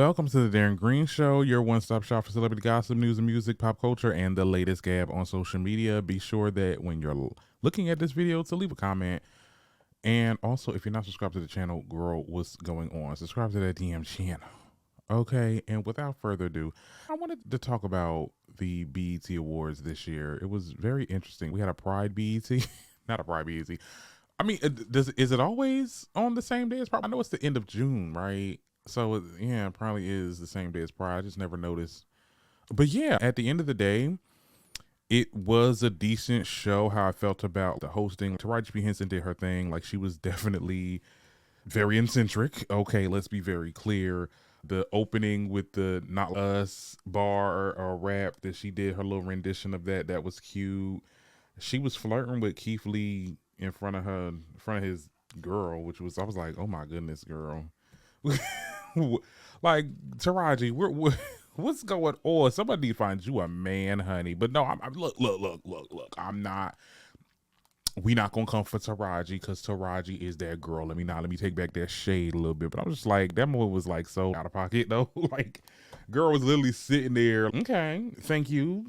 Welcome to the Darren Green Show, your one-stop shop for celebrity gossip, news and music, pop culture, and the latest gab on social media. Be sure that when you're looking at this video to leave a comment. And also, if you're not subscribed to the channel, girl, what's going on? Subscribe to that DM channel. Okay, and without further ado, I wanted to talk about the BET Awards this year. It was very interesting. We had a Pride BET, not a Pride BET. I mean, is it always on the same day as Pride? I know it's the end of June, right? So yeah, it probably is the same day as Pride. I just never noticed. But yeah, at the end of the day, it was a decent show. How I felt about the hosting. Taraji P Henson did her thing. Like, she was definitely very eccentric. Okay, let's be very clear. The opening with the "Not Us" bar or rap that she did, her little rendition of that was cute. She was flirting with Keith Lee in front of his girl, which was, I was like, oh my goodness, girl. Like, Taraji, what's going on? Somebody need to find you a man, honey. But no, I'm look. I'm not. We not gonna come for Taraji because Taraji is that girl. Let me take back that shade a little bit. But I'm just like, that moment was like so out of pocket though. Like, girl was literally sitting there. Okay, thank you.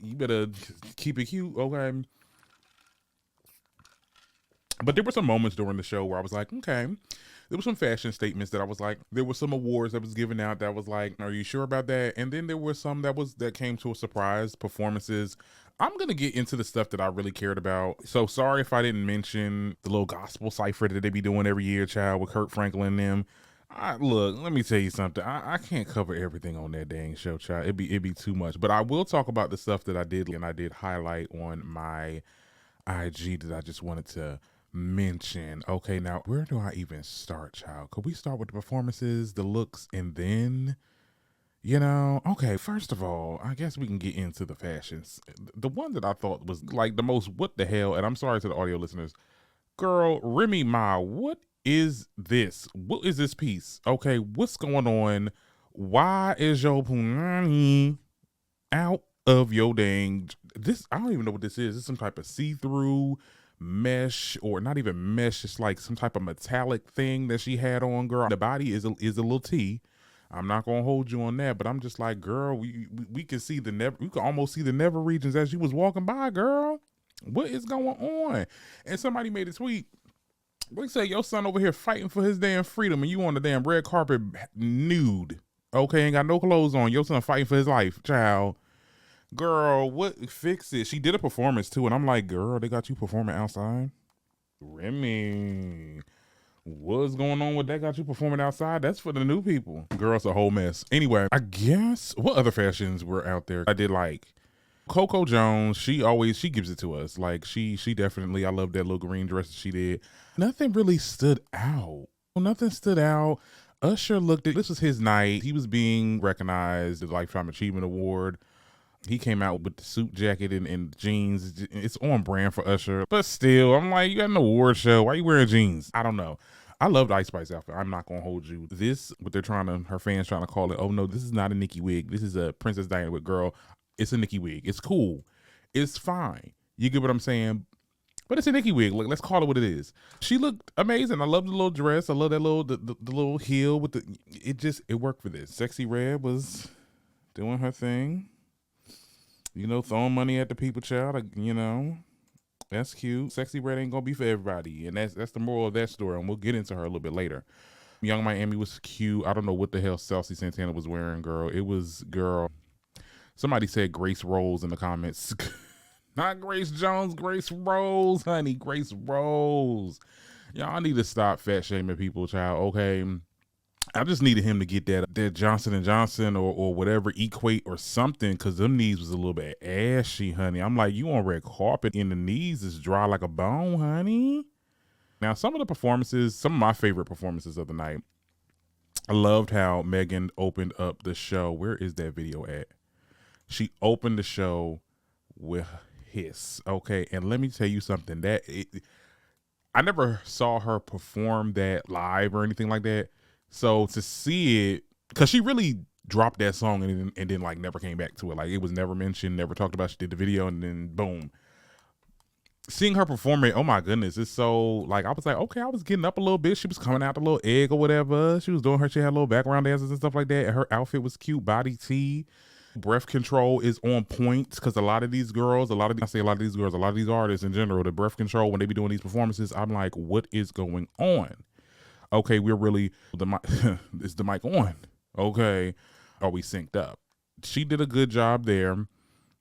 You better keep it cute, okay? But there were some moments during the show where I was like, okay. There were some fashion statements that I was like, there were some awards that was given out that was like, are you sure about that? And then there were some that came to a surprise performances. I'm going to get into the stuff that I really cared about. So sorry if I didn't mention the little gospel cipher that they be doing every year, child, with Kurt Franklin and them. Look, let me tell you something. I can't cover everything on that dang show, child. It'd be too much. But I will talk about the stuff that I did, and I did highlight on my IG that I just wanted to mention. Okay, now where do I even start, child? Could we start with the performances, the looks, and then, okay, first of all, I guess we can get into the fashions. The one that I thought was like the most what the hell, and I'm sorry to the audio listeners, girl, Remy Ma, what is this? What is this piece? Okay, what's going on? Why is your punani out of your dang, this, I don't even know what this is. It's some type of see-through mesh, or not even mesh, it's like some type of metallic thing that she had on, girl. The body is a little T. I'm not gonna hold you on that, but I'm just like, girl, we can see we can almost see the never regions as you was walking by, girl. What is going on? And somebody made a tweet. They say your son over here fighting for his damn freedom, and you on the damn red carpet nude. Okay, ain't got no clothes on. Your son fighting for his life, child. Girl, what? Fix it. She did a performance too, and I'm like, girl, they got you performing outside? Remy, what's going on with that? Got you performing outside? That's for the new people. Girl, it's a whole mess. Anyway, I guess, what other fashions were out there? I did like Coco Jones. She gives it to us. Like, she definitely, I love that little green dress that she did. Nothing really stood out. Nothing stood out. Usher this was his night. He was being recognized, the Lifetime Achievement Award. He came out with the suit jacket and jeans. It's on brand for Usher. But still, I'm like, you got an award show. Why are you wearing jeans? I don't know. I loved Ice Spice outfit. I'm not going to hold you. This, what her fans trying to call it, oh no, this is not a Nicki wig. This is a Princess Diana wig, girl. It's a Nicki wig. It's cool. It's fine. You get what I'm saying? But it's a Nicki wig. Look, let's call it what it is. She looked amazing. I love the little dress. I love that little, the little heel with it worked for this. Sexy Red was doing her thing. Throwing money at the people, child. That's cute. Sexy Red ain't gonna be for everybody, and that's the moral of that story. And we'll get into her a little bit later. Young Miami was cute. I don't know what the hell Chelsea Santana was wearing, girl. It was, girl. Somebody said Grace Rose in the comments. Not Grace Jones, Grace Rose, honey. Grace Rose. Y'all need to stop fat shaming people, child. Okay. I just needed him to get that Johnson & Johnson or whatever, Equate or something, because them knees was a little bit ashy, honey. I'm like, you on red carpet and the knees is dry like a bone, honey. Now, some of my favorite performances of the night, I loved how Megan opened up the show. Where is that video at? She opened the show with Hiss, okay? And let me tell you something. I never saw her perform that live or anything like that. So to see it, because she really dropped that song and then like never came back to it. Like, it was never mentioned, never talked about. She did the video and then boom. seeing her perform it, oh my goodness, it's so like I was like, okay, I was getting up a little bit. She was coming out the little egg or whatever. She was doing her, she had little background dances and stuff like that. And her outfit was cute, body tee. Breath control is on point because a lot of these girls, I say a lot of these girls, a lot of these artists in general, the breath control when they be doing these performances, I'm like, what is going on? Okay, we're really the mic is the mic on? Okay, are we synced up? She did a good job there.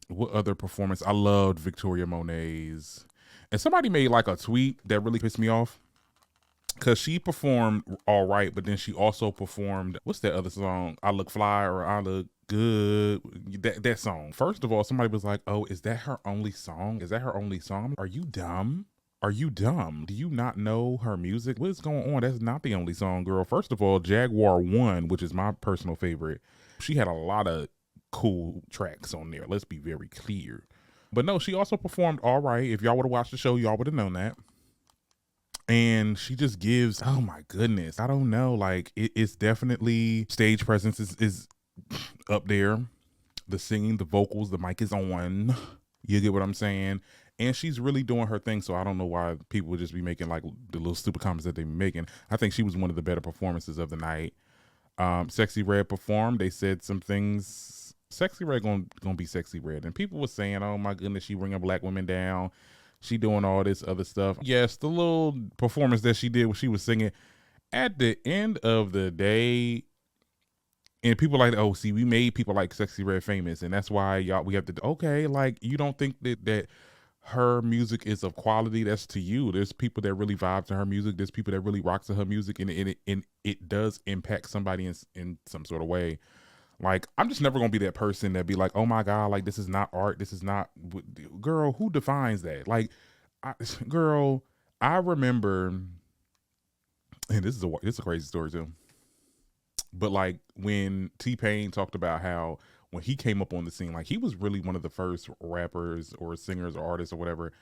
What other performance? I loved Victoria Monet's. And somebody made like a tweet that really pissed me off because she performed all right, but then she also performed, what's that other song? I Look Fly or I Look Good. That song. First of all, somebody was like, oh, is that her only song? Is that her only song? Are you dumb? Are you dumb? Do you not know her music? What is going on? That's not the only song, girl. First of all, Jaguar 1, which is my personal favorite, she had a lot of cool tracks on there. Let's be very clear. But no, she also performed all right. If y'all would have watched the show, y'all would have known that. And she just gives, oh my goodness, I don't know. Like it's definitely stage presence is up there. The singing, the vocals, the mic is on. You get what I'm saying? And she's really doing her thing. So I don't know why people would just be making like the little stupid comments that they're making. I think she was one of the better performances of the night. Sexy Red performed. They said some things. Sexy Red gonna be Sexy Red, and people were saying, "Oh my goodness, she bringing black women down. She doing all this other stuff." Yes, the little performance that she did when she was singing. At the end of the day, and people like, oh, see, we made people like Sexy Red famous, and that's why we have to. Okay, like you don't think that her music is of quality? That's to you. There's people that really vibe to her music. There's people that really rock to her music, and it does impact somebody in some sort of way. Like, I'm just never gonna be that person that be like, oh my God, like this is not art. This is not, girl, who defines that? Like, girl, I remember, and this is a crazy story too. But like when T-Pain talked about how when he came up on the scene, like he was really one of the first rappers or singers or artists or whatever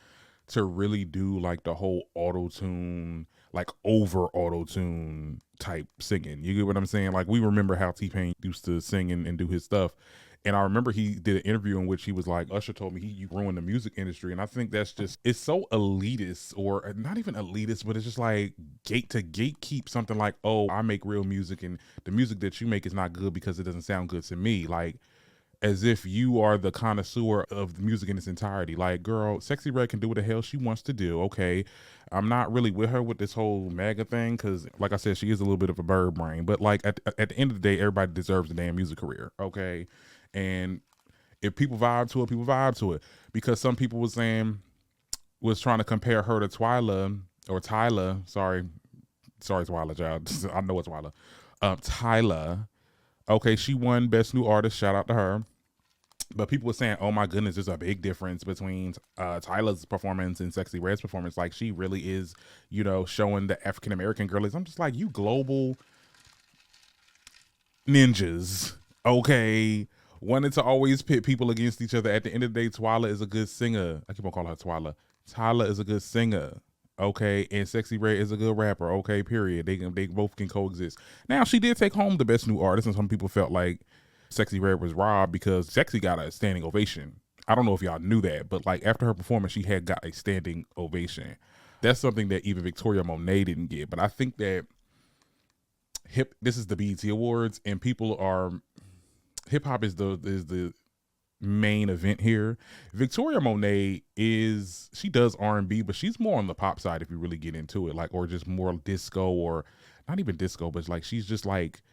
to really do like the whole auto-tune, like over auto-tune type singing. You get what I'm saying? Like we remember how T-Pain used to sing and do his stuff. And I remember he did an interview in which he was like, Usher told me you ruined the music industry. And I think that's just, it's so elitist, or not even elitist, but it's just like gatekeep something like, oh, I make real music and the music that you make is not good because it doesn't sound good to me. Like, as if you are the connoisseur of the music in its entirety. Like, girl, Sexy Red can do what the hell she wants to do. Okay, I'm not really with her with this whole MAGA thing because, like I said, she is a little bit of a bird brain. But like at the end of the day, everybody deserves a damn music career. Okay, and if people vibe to it, people vibe to it. Because some people was trying to compare her to Tyler. Sorry, Twyla, child. I know it's Twyla. Tyler. Okay, she won Best New Artist. Shout out to her. But people were saying, oh my goodness, there's a big difference between Tyler's performance and Sexy Red's performance. Like she really is, showing the African-American girlies. I'm just like, you global ninjas, okay, wanted to always pit people against each other. At the end of the day, Twyla is a good singer. I keep on calling her Twyla. Tyler is a good singer. Okay, and Sexy Red is a good rapper. Okay, period. They both can coexist. Now, she did take home the Best New Artist, and some people felt like Sexy Red was robbed because Sexy got a standing ovation. I don't know if y'all knew that, but like after her performance, she had got a standing ovation. That's something that even Victoria Monet didn't get. But I think that this is the BET Awards, and people are, hip hop is the main event here. Victoria Monet she does R&B, but she's more on the pop side if you really get into it, like, or just more disco, or not even disco, but like she's just like,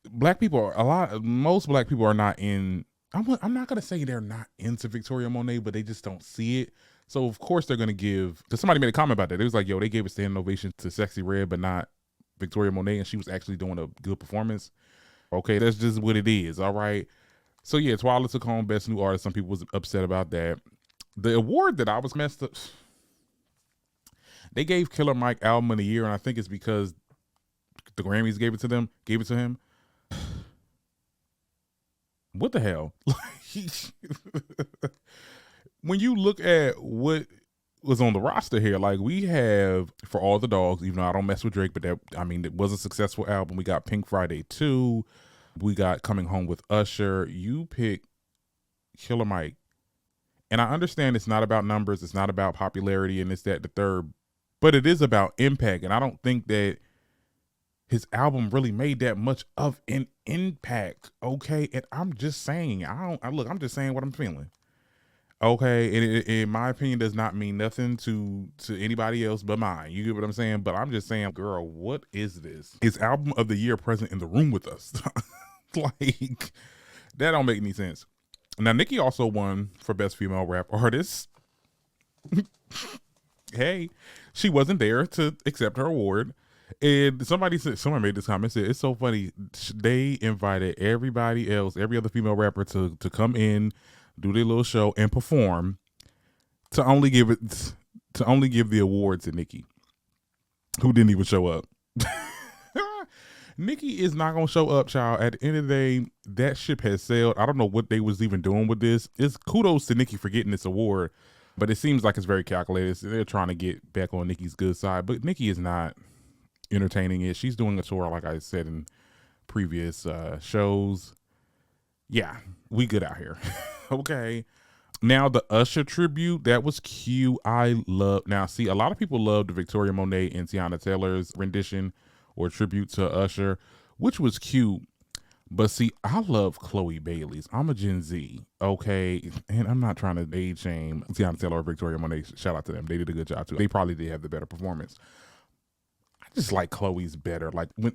most black people are not in, I'm not gonna say they're not into Victoria Monet, but they just don't see it. So of course they're gonna give, because somebody made a comment about that. It was like, yo, they gave a standing ovation to Sexy Red but not Victoria Monet, and she was actually doing a good performance. Okay, that's just what it is. All right. So yeah, Twyla took home Best New Artist. Some people was upset about that. The award that I was messed up, they gave Killer Mike Album of the Year, and I think it's because the Grammys gave it to him. What the hell? When you look at what was on the roster here, like we have For All the Dogs, even though I don't mess with Drake, but it was a successful album. We got Pink Friday 2. We got Coming Home with Usher. You pick Killer Mike. And I understand it's not about numbers, it's not about popularity, and it's that the third, but it is about impact. And I don't think that his album really made that much of an impact. Okay. And I'm just saying, I'm just saying what I'm feeling. Okay. And it, in my opinion, does not mean nothing to anybody else but mine. You get what I'm saying? But I'm just saying, girl, what is this? Is album of the year present in the room with us? Like, that don't make any sense. Now, Nicki also won for Best Female Rap Artist. Hey, she wasn't there to accept her award. And somebody made this comment, said, it's so funny. They invited everybody else, every other female rapper to come in, do their little show and perform to only give the award to Nicki, who didn't even show up. Nicki is not gonna show up, child. At the end of the day, that ship has sailed. I don't know what they was even doing with this. It's kudos to Nicki for getting this award, but it seems like it's very calculated. So they're trying to get back on Nicki's good side, but Nicki is not entertaining it. She's doing a tour, like I said in previous shows. Yeah, we good out here. Okay. Now the Usher tribute, that was cute. I love. Now, see, a lot of people love the Victoria Monet and Tiana Taylor's rendition or tribute to Usher, which was cute. But see, I love Chloe Bailey's. I'm a Gen Z, okay? And I'm not trying to age shame Tiana Taylor or Victoria Monet. Shout out to them. They did a good job too. They probably did have the better performance. I just like Chloe's better. Like when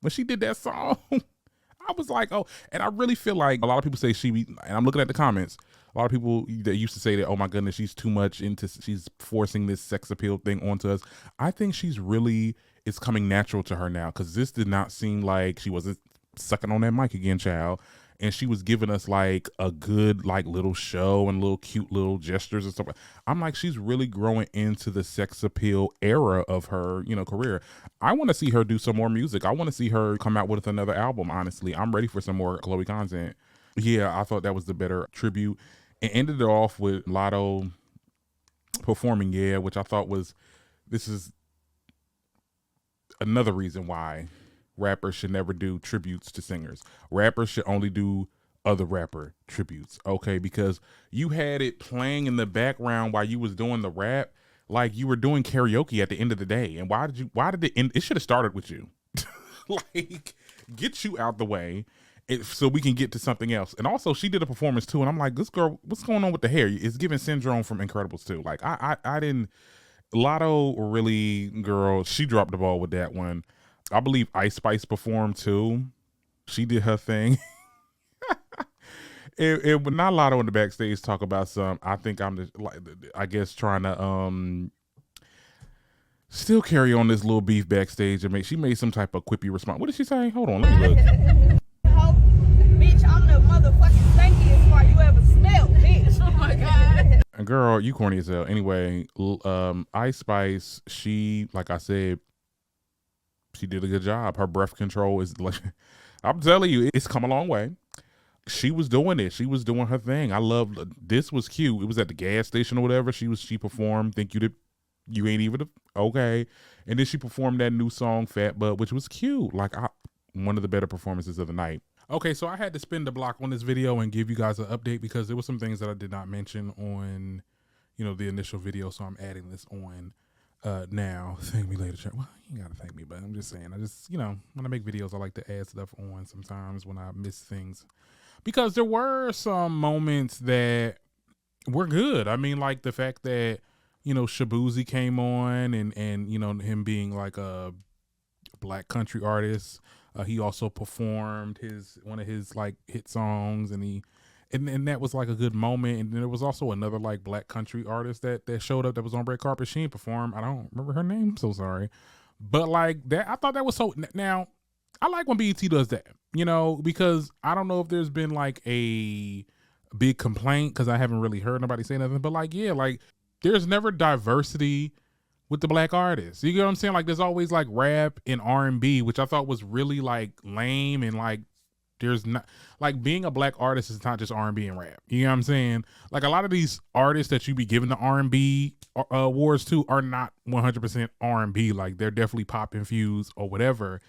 she did that song, I was like, oh, and I really feel like a lot of people say and I'm looking at the comments, a lot of people that used to say that, oh my goodness, she's too much she's forcing this sex appeal thing onto us. I think it's coming natural to her now, because this did not seem like she wasn't sucking on that mic again, child. And she was giving us like a good like little show and little cute little gestures and stuff. I'm like, she's really growing into the sex appeal era of her, career. I want to see her do some more music. I want to see her come out with another album. Honestly, I'm ready for some more Chloe content. Yeah, I thought that was the better tribute. And ended it off with Lotto performing Yeah, which I thought this is another reason why rappers should never do tributes to singers. Rappers should only do other rapper tributes, okay? Because you had it playing in the background while you was doing the rap, like you were doing karaoke at the end of the day. And why did it end? It should have started with you. Like, get you out the way so we can get to something else. And also, she did a performance too, and I'm like, this girl, what's going on with the hair? It's giving Syndrome from Incredibles too. Like, I didn't. Lotto really, girl, she dropped the ball with that one. I believe Ice Spice performed too. She did her thing. It would not Lotto in the backstage talk about some. I think I'm just like, I guess trying to still carry on this little beef backstage and she made some type of quippy response. What did she say? Hold on, let me look. Bitch, I'm the motherfucking stinkiest fart you ever smelled, bitch. Oh my god. And girl, you corny as hell. Anyway, Ice Spice, she, like I said, she did a good job. Her breath control is like, I'm telling you, it's come a long way. She was doing it. She was doing her thing. I loved this. Was cute. It was at the gas station or whatever. She performed. Think you ain't even okay. And then she performed that new song Fat Butt, which was cute. Like one of the better performances of the night. Okay, so I had to spin the block on this video and give you guys an update because there were some things that I did not mention on, the initial video. So I'm adding this on now. Thank me later, chat. Well, you gotta thank me, but I'm just saying. I just, when I make videos, I like to add stuff on sometimes when I miss things. Because there were some moments that were good. I mean, like the fact that, Shabuzi came on and him being like a black country artist. He also performed one of his like hit songs and that was like a good moment. And then there was also another like black country artist that showed up that was on red carpet. She didn't perform. I don't remember her name. I'm so sorry. But like that, I thought that was so. Now, I like when BET does that, because I don't know if there's been like a big complaint because I haven't really heard nobody say nothing. But like, yeah, like there's never diversity with the black artists. You get what I'm saying? Like there's always like rap and R&B, which I thought was really like lame. And like there's not like being a black artist is not just R&B and rap. You know what I'm saying? Like a lot of these artists that you be giving the R&B awards to are not 100% R&B. Like they're definitely pop infused or whatever.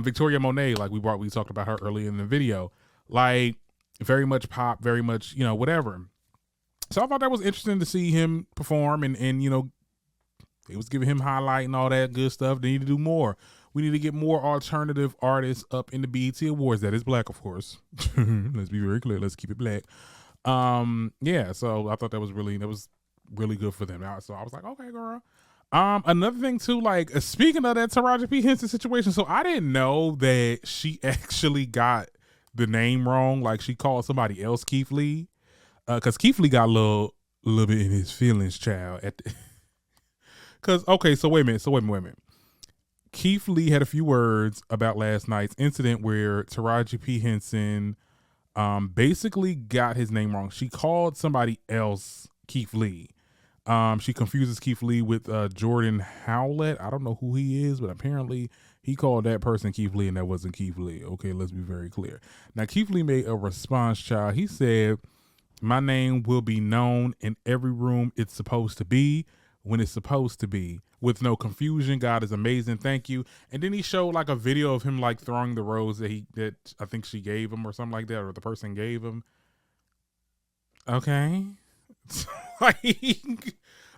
Victoria Monet, like we talked about her earlier in the video, like very much pop, very much, whatever. So I thought that was interesting to see him perform, and you know, it was giving him highlight and all that good stuff. They need to do more. We need to get more alternative artists up in the BET Awards. That is black, of course. Let's be very clear. Let's keep it black. Yeah. So I thought that was really good for them. So I was like, okay, girl. Another thing too, like speaking of that Taraji P Henson situation, so I didn't know that she actually got the name wrong. Like she called somebody else Keith Lee, because Keith Lee got a little bit in his feelings, child. Because okay, so wait a minute. Keith Lee had a few words about last night's incident where Taraji P Henson basically got his name wrong. She called somebody else Keith Lee. She confuses Keith Lee with Jordan Howlett. I don't know who he is, but apparently he called that person Keith Lee and that wasn't Keith Lee. Okay, let's be very clear. Now, Keith Lee made a response, child. He said, "My name will be known in every room it's supposed to be when it's supposed to be, with no confusion. God is amazing. Thank you." And then he showed like a video of him like throwing the rose that I think she gave him or something like that, or the person gave him. Okay. Like,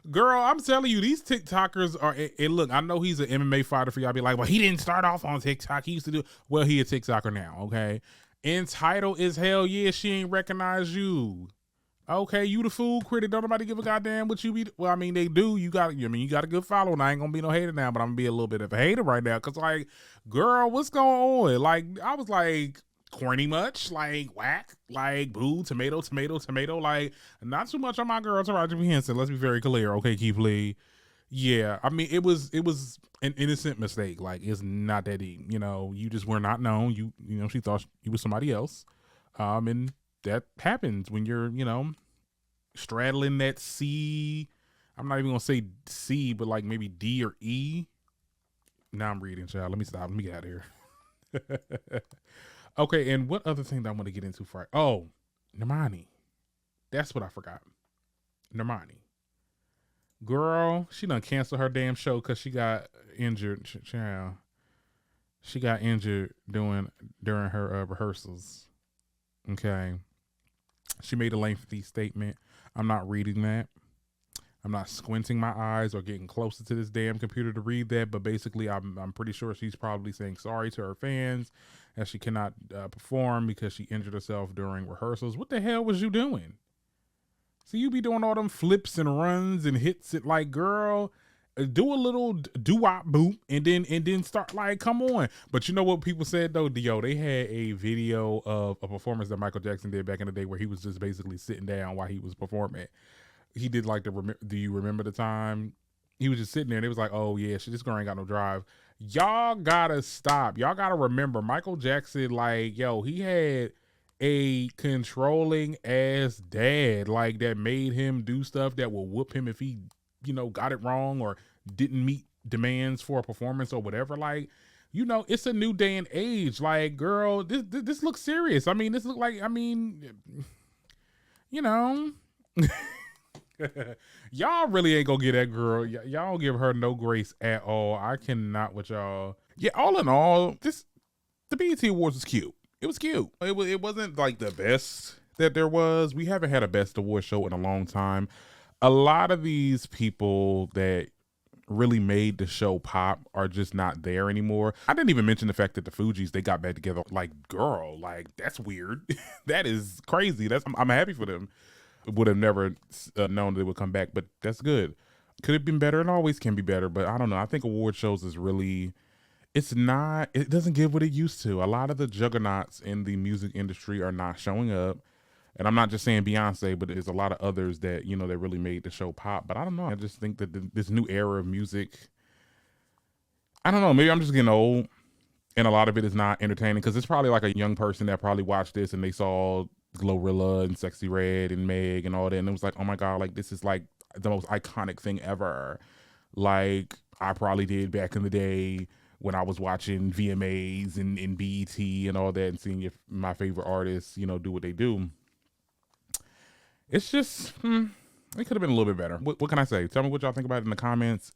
girl, I'm telling you, these TikTokers are. And look, I know he's an MMA fighter for y'all. Be like, well, he didn't start off on TikTok. He used to do. Well, he a TikToker now. Okay, entitled as hell. Yeah, she ain't recognize you. Okay, you the food critic. Don't nobody give a goddamn what you be. Well, I mean, they do. You got a good following. I ain't gonna be no hater now, but I'm gonna be a little bit of a hater right now. Cause like, girl, what's going on? Like, I was like, corny much? Like, whack? Like, boo, tomato. Like, not too much on my girl Taraji P Henson. Let's be very clear. Okay, Keith Lee. Yeah, I mean, it was an innocent mistake. Like, it's not that deep. You know, you just were not known. You know, she thought you was somebody else. And that happens when you're, you know, straddling that C. I'm not even gonna say C, but like maybe D or E. Now I'm reading, child. Let me stop. Let me get out of here. Okay, and what other thing that I want to get into for? Oh, Nman. That's what I forgot. Nman. Girl, she done canceled her damn show because she got injured. Child. She got injured during her rehearsals. Okay. She made a lengthy statement. I'm not reading that. I'm not squinting my eyes or getting closer to this damn computer to read that. But basically, I'm pretty sure she's probably saying sorry to her fans that she cannot perform because she injured herself during rehearsals. What the hell was you doing? So you be doing all them flips and runs and hits it like, girl, do a little doo-wop boop and then start like, come on. But you know what people said though? Yo, they had a video of a performance that Michael Jackson did back in the day where he was just basically sitting down while he was performing. He did like do you remember the time? He was just sitting there and it was like, oh yeah, this girl ain't got no drive. Y'all gotta stop. Y'all gotta remember Michael Jackson, like, yo, he had a controlling ass dad, like, that made him do stuff that will whoop him if he, you know, got it wrong or didn't meet demands for a performance or whatever. Like, you know, it's a new day and age. Like, girl, this looks serious. I mean, this look like, I mean, you know, y'all really ain't gonna get that girl. Y'all don't give her no grace at all. I cannot with y'all. Yeah, all in all, the BET Awards was cute. It was cute. It wasn't like the best that there was. We haven't had a best award show in a long time. A lot of these people that really made the show pop are just not there anymore. I didn't even mention the fact that the Fugees, they got back together. Like, girl, like, that's weird. That is crazy. I'm happy for them. Would have never known they would come back, but that's good. Could have been better. It always can be better, but I don't know. I think award shows is really, it doesn't give what it used to. A lot of the juggernauts in the music industry are not showing up. And I'm not just saying Beyonce, but there's a lot of others that, you know, that really made the show pop. But I don't know. I just think that this new era of music, I don't know. Maybe I'm just getting old and a lot of it is not entertaining because it's probably like a young person that probably watched this and they saw Glorilla and Sexy Red and Meg and all that. And it was like, oh my God, like this is like the most iconic thing ever. Like I probably did back in the day when I was watching VMAs and BET and all that and seeing if my favorite artists, you know, do what they do. It's just, it could have been a little bit better. What can I say? Tell me what y'all think about it in the comments.